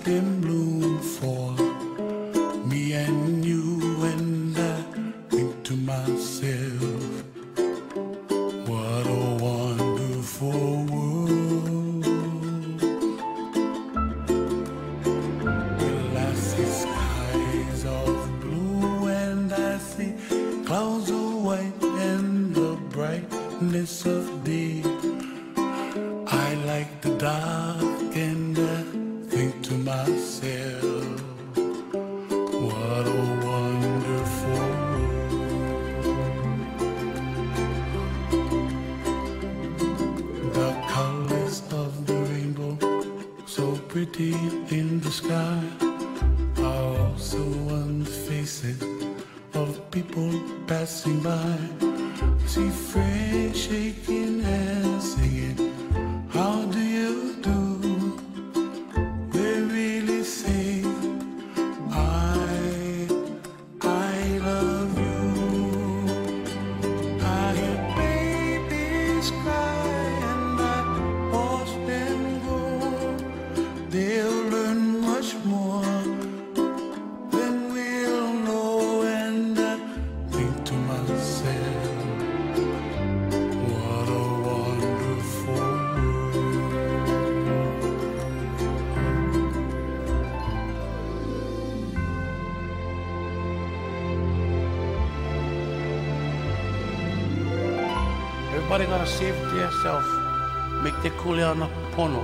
Them bloom for me and you, and I think to myself, what a wonderful world. Well, I see skies of blue and I see clouds of white and the brightness of day. I like the dark and I think to myself, what a wonderful world. The colors of the rainbow, so pretty in the sky, are also on the faces of people passing by. See friends shaking hands, singing, how do you do? They'll learn much more than we'll know, and I think to myself, what a wonderful world. Everybody gotta save themselves, make the kuleana pono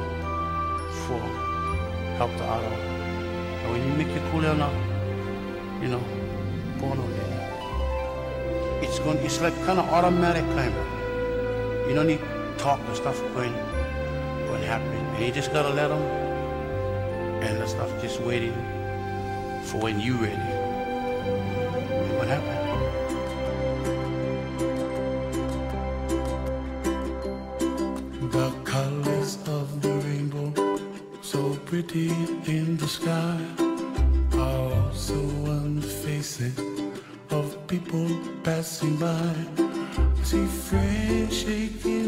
for help the other. And when you make your kuleana, you know, pono there, it's like kind of automatic kind of. You don't need talk the stuff going happen. And you just gotta let them, and the stuff just waiting for when you ready. And what happened? The colors of the rainbow, so pretty in the sky, are also on the faces of people passing by. I see friends shaking